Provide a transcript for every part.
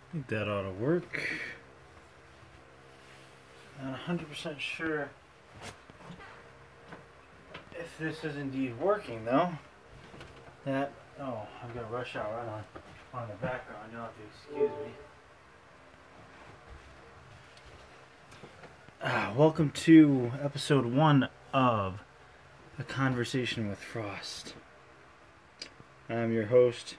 I think that ought to work. Not 100% sure if this is indeed working though. I've got a rush hour on the background. You'll have to excuse me. Welcome to episode 1 of A Conversation with Frost. I'm your host,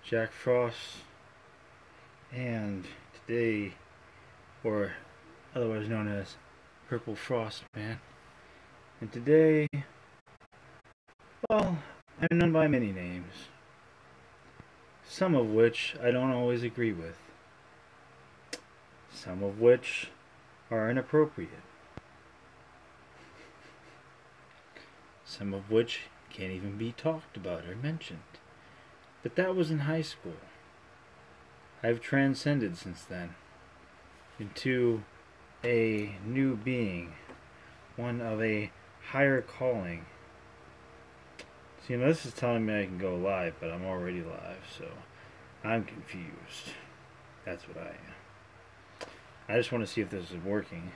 Jack Frost, and today, or otherwise known as Purple Frost Man, and today, well, I'm known by many names, some of which I don't always agree with, some of which are inappropriate, some of which can't even be talked about or mentioned. But that was in high school. I've transcended since then into a new being, one of a higher calling. See, now this is telling me I can go live, but I'm already live, so I'm confused. That's what I am. I just want to see if this is working.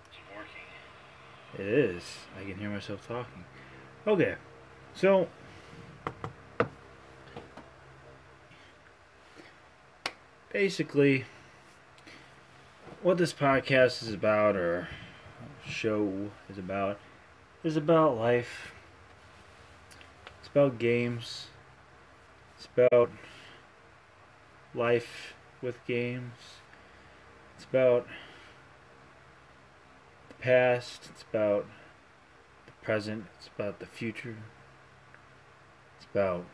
It's working. It is. I can hear myself talking. Okay, so basically, what this podcast is about, or show is about life. It's about games. It's about life with games. It's about the past. It's about the present. It's about the future. It's about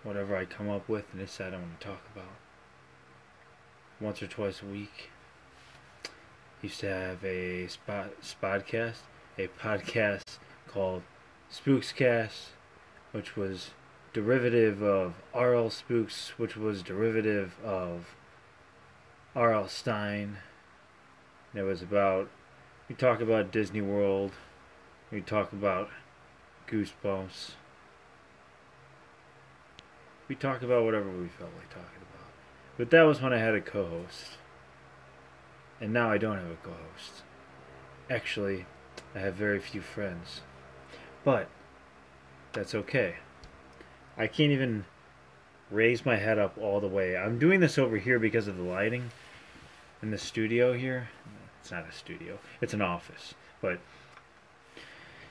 whatever I come up with and decide I want to talk about. Once or twice a week. Used to have a podcast called Spookscast, which was derivative of R.L. Spooks, which was derivative of R.L. Stein. And it was about, we talk about Disney World, we talk about Goosebumps, we talk about whatever we felt like talking about. But that was when I had a co-host. And now I don't have a co-host. Actually, I have very few friends. But that's okay. I can't even raise my head up all the way. I'm doing this over here because of the lighting in the studio here. It's not a studio. It's an office. But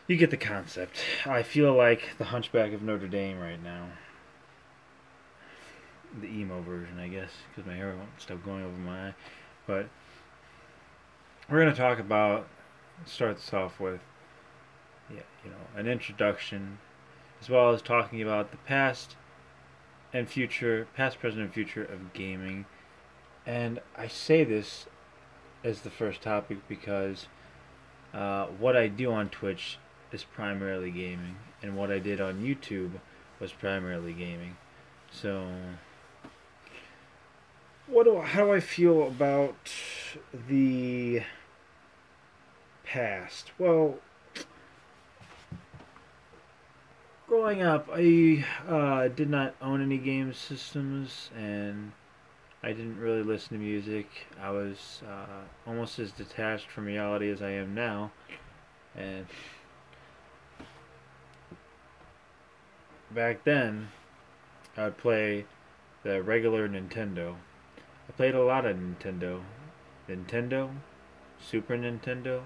you get the concept. I feel like the Hunchback of Notre Dame right now. The emo version, I guess, because my hair won't stop going over my eye. But we're going to start this off with, an introduction, as well as talking about the past, present, and future of gaming. And I say this as the first topic because what I do on Twitch is primarily gaming, and what I did on YouTube was primarily gaming. So, how do I feel about the past? Well, growing up, I did not own any game systems, and I didn't really listen to music. I was almost as detached from reality as I am now, and back then, I would play the regular Nintendo. I played a lot of Nintendo, Super Nintendo.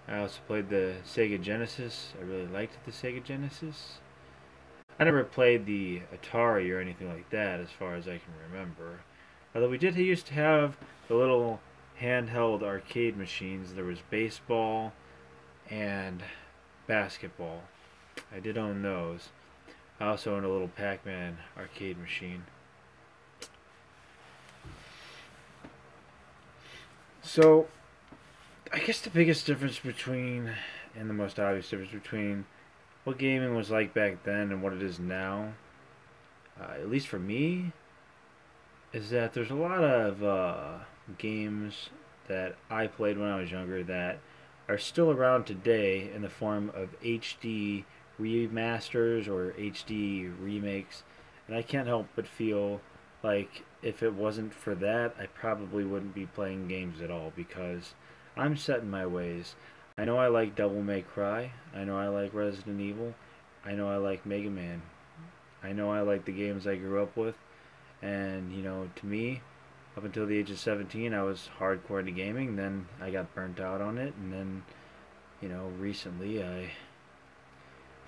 I also played the Sega Genesis. I really liked the Sega Genesis. I never played the Atari or anything like that as far as I can remember. Although we did used to have the little handheld arcade machines. There was baseball and basketball. I did own those. I also owned a little Pac-Man arcade machine. So, I guess the biggest difference and the most obvious difference between what gaming was like back then and what it is now, at least for me, is that there's a lot of games that I played when I was younger that are still around today in the form of HD remasters or HD remakes, and I can't help but feel like, if it wasn't for that, I probably wouldn't be playing games at all because I'm set in my ways. I know I like Devil May Cry. I know I like Resident Evil. I know I like Mega Man. I know I like the games I grew up with. And, to me, up until the age of 17, I was hardcore into gaming. Then I got burnt out on it. And then, recently I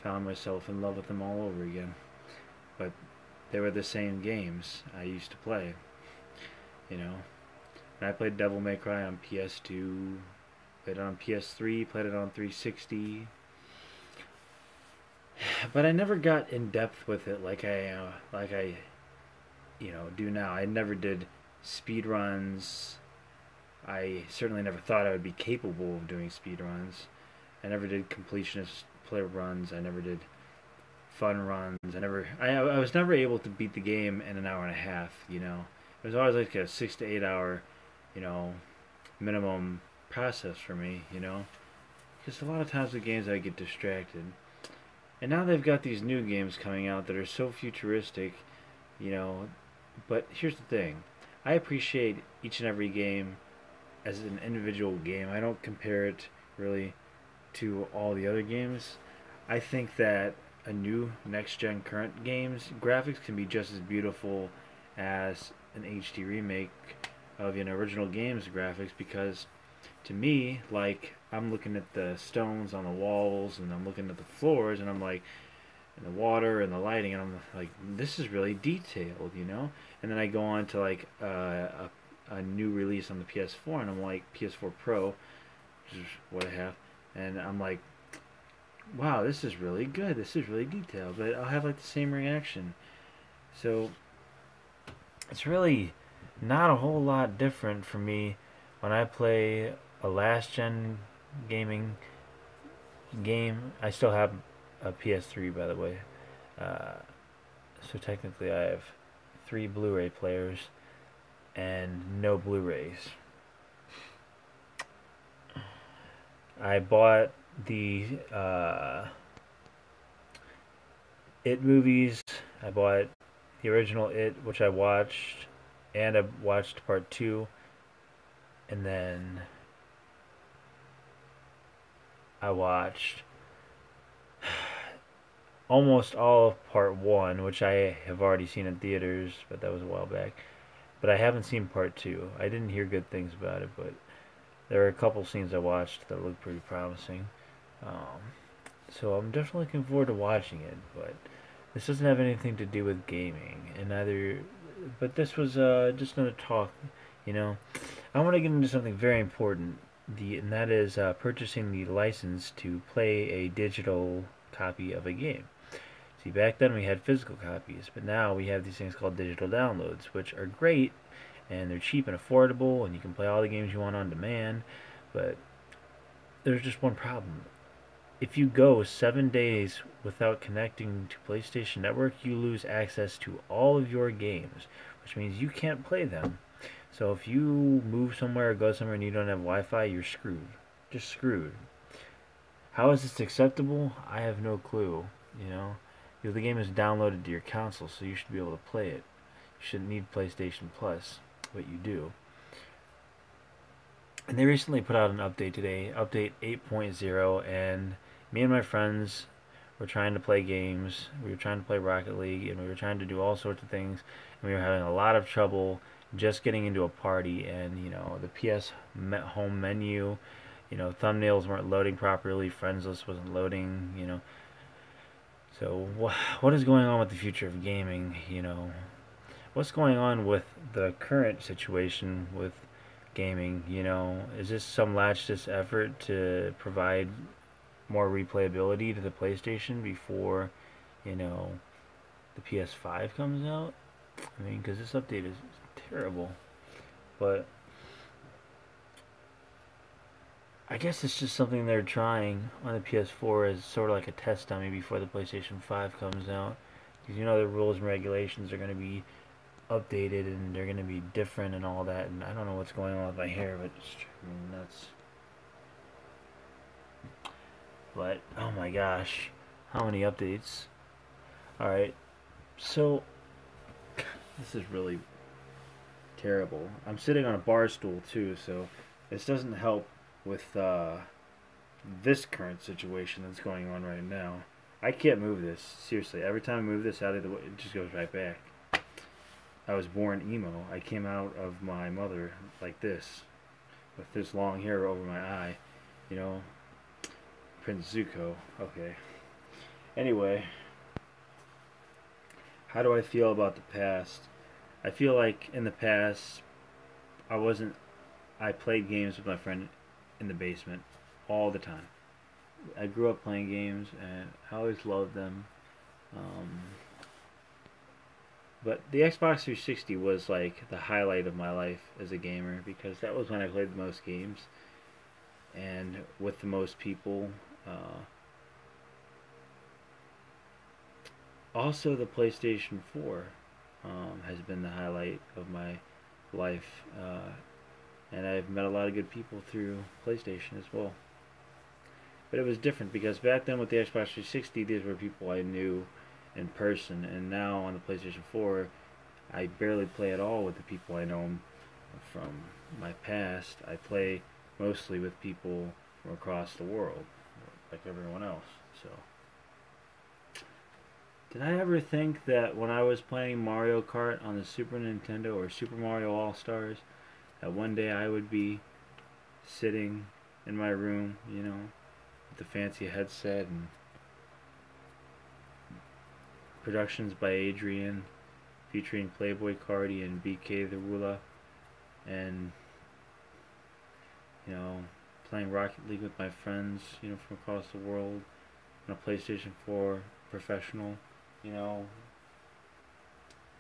found myself in love with them all over again. But they were the same games I used to play, you know. And I played Devil May Cry on PS2, played it on PS3, played it on 360. But I never got in depth with it like I do now. I never did speed runs. I certainly never thought I would be capable of doing speed runs. I never did completionist play runs. I never did fun runs. I was never able to beat the game in an hour and a half. It was always like a 6 to 8 hour, you know, minimum process for me. Because a lot of times with games I get distracted. And now they've got these new games coming out that are so futuristic, you know. But here's the thing: I appreciate each and every game as an individual game. I don't compare it really to all the other games. I think that a new next gen current games graphics can be just as beautiful as an HD remake of an original game's graphics because to me, like, I'm looking at the stones on the walls and I'm looking at the floors and I'm like, and the water and the lighting, and I'm like, this is really detailed. And then I go on to like a new release on the PS4 and I'm like, PS4 Pro, which is what I have, and I'm like, wow, this is really good, this is really detailed, but I'll have like the same reaction. So it's really not a whole lot different for me when I play a last gen gaming game. I still have a PS3, by the way. Uh, so technically, I have 3 Blu-ray players and no Blu-rays. I bought the It movies. I bought the original It, which I watched, and I watched part 2, and then I watched almost all of part 1, which I have already seen in theaters, but that was a while back. But I haven't seen part 2. I didn't hear good things about it, but there are a couple scenes I watched that look pretty promising. Um, so I'm definitely looking forward to watching it, but this doesn't have anything to do with gaming, and neither. But this was just gonna talk, you know. I want to get into something very important, and that is purchasing the license to play a digital copy of a game. See, back then we had physical copies, but now we have these things called digital downloads, which are great, and they're cheap and affordable, and you can play all the games you want on demand, but there's just one problem. If you go 7 days without connecting to PlayStation Network, you lose access to all of your games, which means you can't play them. So if you move somewhere or go somewhere and you don't have Wi-Fi, you're screwed. Just screwed. How is this acceptable? I have no clue, you know. Because the game is downloaded to your console, so you should be able to play it. You shouldn't need PlayStation Plus, but you do. And they recently put out an update today, update 8.0, and me and my friends were trying to play games. We were trying to play Rocket League, and we were trying to do all sorts of things, and we were having a lot of trouble just getting into a party, and, the PS home menu, thumbnails weren't loading properly, friends list wasn't loading. So what is going on with the future of gaming? What's going on with the current situation with gaming? Is this some latched effort to provide more replayability to the PlayStation before, the PS5 comes out? I mean, because this update is terrible. But I guess it's just something they're trying on the PS4 as sort of like a test dummy before the PlayStation 5 comes out. Because the rules and regulations are going to be updated and they're going to be different and all that. And I don't know what's going on with my hair, but it's nuts. But, oh my gosh, how many updates? Alright, so This is really terrible. I'm sitting on a bar stool too, so this doesn't help with this current situation that's going on right now. I can't move this. Seriously, every time I move this out of the way, it just goes right back. I was born emo. I came out of my mother like this, with this long hair over my eye. You know, Prince Zuko. Okay. Anyway, how do I feel about the past? I feel like in the past, I played games with my friend in the basement all the time. I grew up playing games and I always loved them. Um, but the Xbox 360 was like the highlight of my life as a gamer because that was when I played the most games and with the most people. Also, the PlayStation 4 has been the highlight of my life, and I've met a lot of good people through PlayStation as well. But it was different because back then with the Xbox 360, these were people I knew in person, and now on the PlayStation 4, I barely play at all with the people I know from my past. I play mostly with people from across the world, like everyone else. So, did I ever think that when I was playing Mario Kart on the Super Nintendo or Super Mario All-Stars, that one day I would be sitting in my room, you know, with the fancy headset and productions by Adrian featuring Playboy Cardi and BK the Ruler, and you know, playing Rocket League with my friends, you know, from across the world on a PlayStation 4 professional, you know,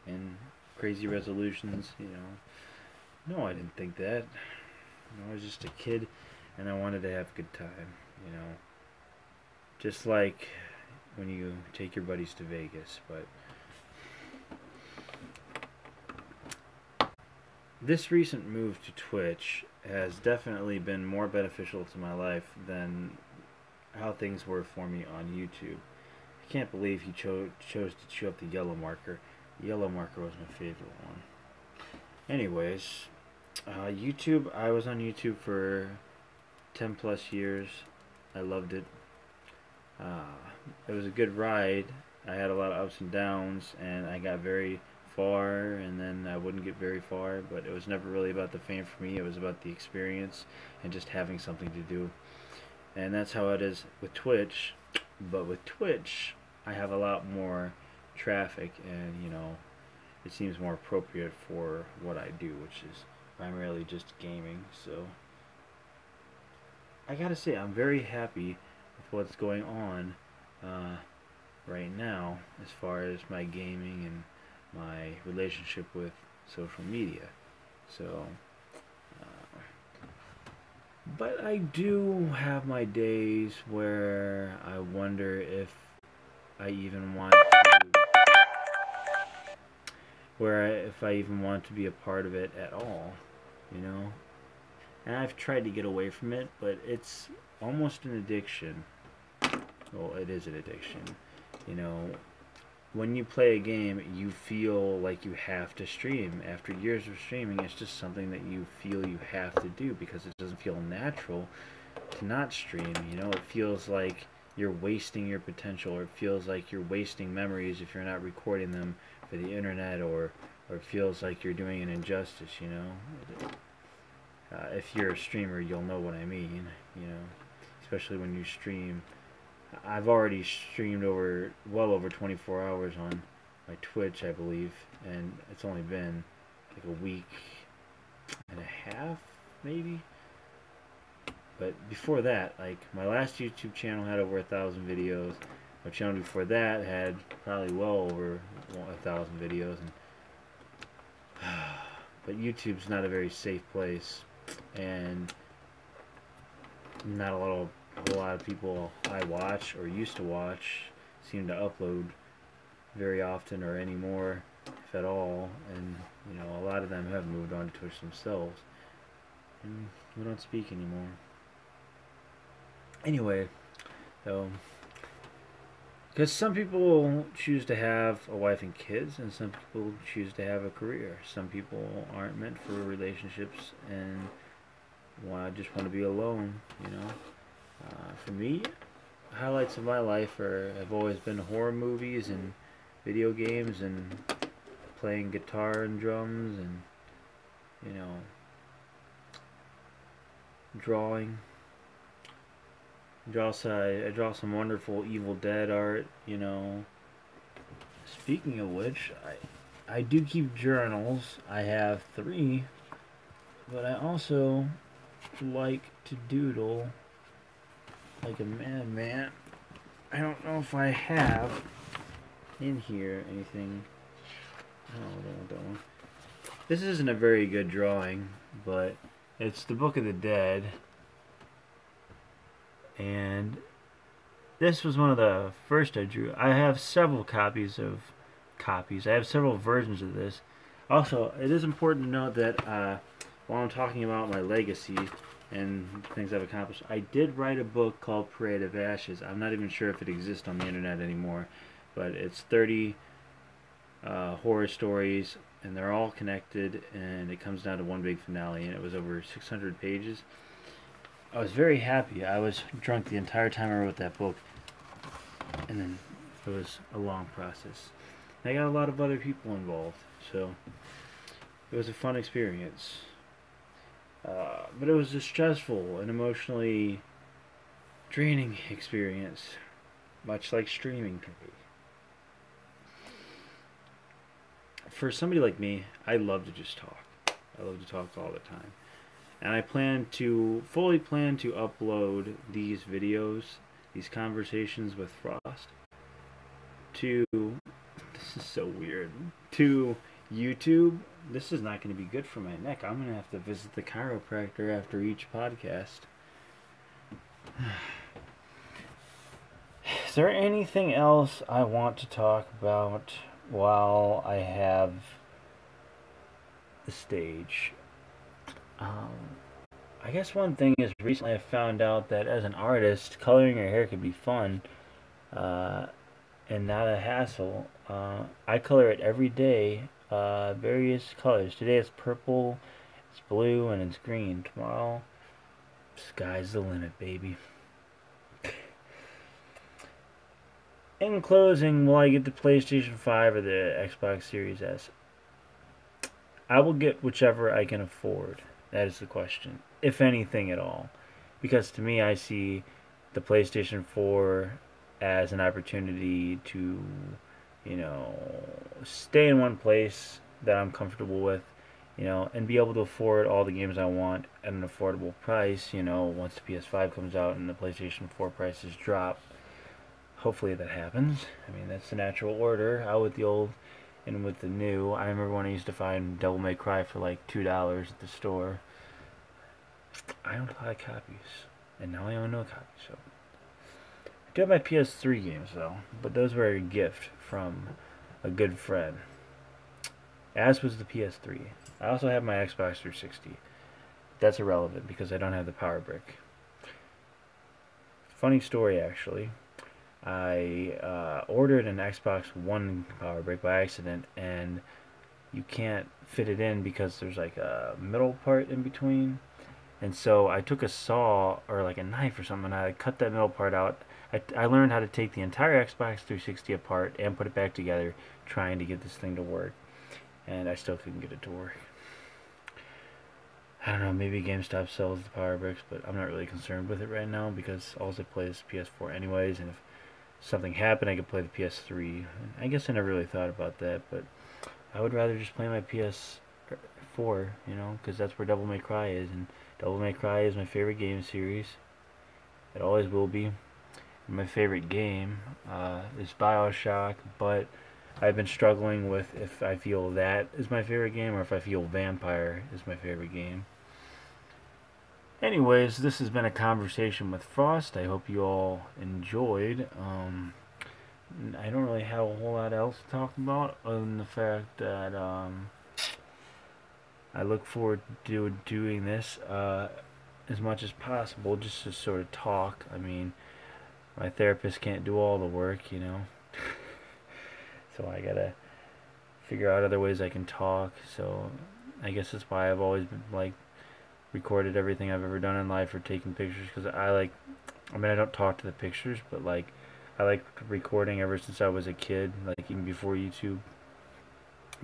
and crazy resolutions, you know. No, I didn't think that. You know, I was just a kid and I wanted to have a good time, you know. Just like when you take your buddies to Vegas, but this recent move to Twitch has definitely been more beneficial to my life than how things were for me on YouTube. I can't believe he chose to chew up the yellow marker. The yellow marker was my favorite one. Anyways, YouTube, I was on YouTube for 10 plus years. I loved it. It was a good ride. I had a lot of ups and downs, and I got very far, and then I wouldn't get very far, but it was never really about the fame for me. It was about the experience and just having something to do. And that's how it is with Twitch. But with Twitch, I have a lot more traffic, and you know, it seems more appropriate for what I do, which is primarily just gaming. So I gotta say, I'm very happy with what's going on right now as far as my gaming and my relationship with social media. So, but I do have my days where I wonder if I even want to, if I even want to be a part of it at all, you know. And I've tried to get away from it, but it's almost an addiction. Well, it is an addiction. You know, when you play a game, you feel like you have to stream. After years of streaming, it's just something that you feel you have to do because it doesn't feel natural to not stream. You know, it feels like you're wasting your potential, or it feels like you're wasting memories if you're not recording them for the internet, or it feels like you're doing an injustice, you know. If you're a streamer, you'll know what I mean, you know, especially when you stream. I've already streamed well over 24 hours on my Twitch, I believe, and it's only been like a week and a half, maybe. But before that, like, my last YouTube channel had over 1,000 videos. My channel before that had probably well over 1,000 videos. But YouTube's not a very safe place, and not a whole lot of people I watch or used to watch seem to upload very often or anymore, if at all. And you know, a lot of them have moved on to Twitch themselves, and we don't speak anymore. Anyway, so Because some people choose to have a wife and kids, and some people choose to have a career. Some people aren't meant for relationships and just want to be alone. For me, highlights of my life have always been horror movies and video games and playing guitar and drums and you know drawing. I draw some wonderful Evil Dead art. Speaking of which, I do keep journals. I have 3, but I also like to doodle like a madman. I don't know if I have in here anything. Oh, I don't want that one. This isn't a very good drawing, but it's the Book of the Dead. And this was one of the first I drew. I have several copies. I have several versions of this. Also, it is important to note that while I'm talking about my legacy and things I've accomplished, I did write a book called Parade of Ashes. I'm not even sure if it exists on the internet anymore, but it's 30 horror stories, and they're all connected, and it comes down to one big finale, and it was over 600 pages. I was very happy. I was drunk the entire time I wrote that book, and then it was a long process. I got a lot of other people involved, so it was a fun experience. But it was a stressful and emotionally draining experience, much like streaming can be. For somebody like me, I love to just talk. I love to talk all the time. And I fully plan to upload these videos, these conversations with Frost, to, this is so weird, to YouTube. This is not going to be good for my neck. I'm going to have to visit the chiropractor after each podcast. Is there anything else I want to talk about while I have the stage? I guess one thing is recently I found out that as an artist, coloring your hair can be fun and not a hassle. I color it every day, various colors. Today it's purple, it's blue, and it's green. Tomorrow, sky's the limit, baby. In closing, will I get the PlayStation 5 or the Xbox Series S? I will get whichever I can afford. That is the question. If anything at all. Because to me, I see the PlayStation 4 as an opportunity to, stay in one place that I'm comfortable with, and be able to afford all the games I want at an affordable price, once the PS5 comes out and the PlayStation 4 prices drop. Hopefully that happens. I mean, that's the natural order. Out with the old and with the new. I remember when I used to find Devil May Cry for like $2 at the store. I owned a lot of copies, and now I own no copies. So I do have my PS3 games though, but those were a gift from a good friend. As was the PS3. I also have my Xbox 360. That's irrelevant because I don't have the power brick. Funny story actually. I ordered an Xbox One power brick by accident, and you can't fit it in because there's like a middle part in between. And so I took a saw or like a knife or something, and I cut that middle part out. I learned how to take the entire Xbox 360 apart and put it back together, trying to get this thing to work. And I still couldn't get it to work. I don't know, maybe GameStop sells the power bricks, but I'm not really concerned with it right now because all I play is PS4 anyways, and if something happened, I could play the PS3. I guess I never really thought about that, but I would rather just play my PS4, because that's where Devil May Cry is, and Devil May Cry is my favorite game series. It always will be. And my favorite game is BioShock, but I've been struggling with if I feel that is my favorite game or if I feel Vampire is my favorite game. Anyways, this has been a conversation with Frost. I hope you all enjoyed. I don't really have a whole lot else to talk about other than the fact that I look forward to doing this as much as possible, just to sort of talk. I mean, my therapist can't do all the work, you know. So I gotta figure out other ways I can talk. So I guess that's why I've always been like recorded everything I've ever done in life or taken pictures, because I like, I mean, I don't talk to the pictures, but like I like recording ever since I was a kid, like even before YouTube,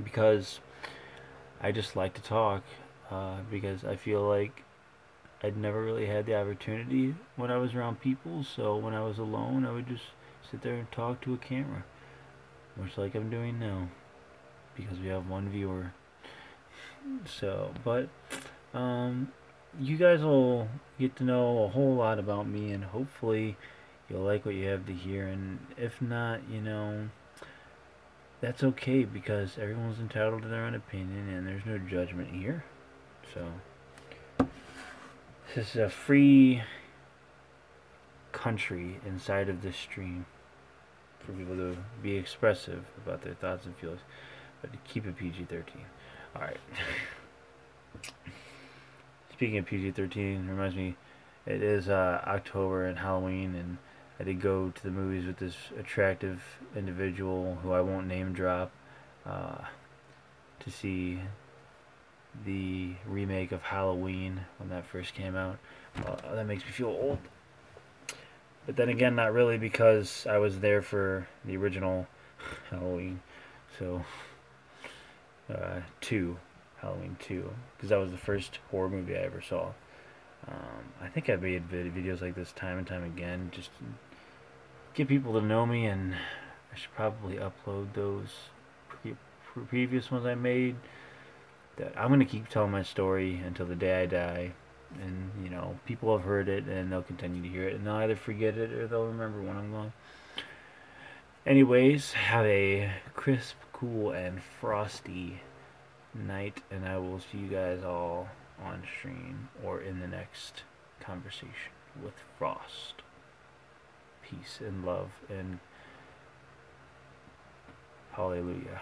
because I just like to talk, because I feel like I'd never really had the opportunity when I was around people. So when I was alone, I would just sit there and talk to a camera, much like I'm doing now, because we have one viewer. So, but you guys will get to know a whole lot about me, and hopefully you'll like what you have to hear. And if not, you know, that's okay, because everyone's entitled to their own opinion, and there's no judgment here. So this is a free country inside of this stream for people to be expressive about their thoughts and feelings, but to keep it PG-13. Alright. Speaking of PG-13, reminds me, it is October and Halloween, and I did go to the movies with this attractive individual who I won't name drop, to see the remake of Halloween when that first came out. That makes me feel old. But then again, not really, because I was there for the original Halloween. So, 2, Halloween 2, because that was the first horror movie I ever saw. I think I've made videos like this time and time again, just to get people to know me, and I should probably upload those previous ones I made. That I'm going to keep telling my story until the day I die, and you know, people have heard it and they'll continue to hear it, and they'll either forget it or they'll remember when I'm gone. Anyways, have a crisp, cool, and frosty night, and I will see you guys all on stream or in the next conversation with Frost. Peace and love and hallelujah.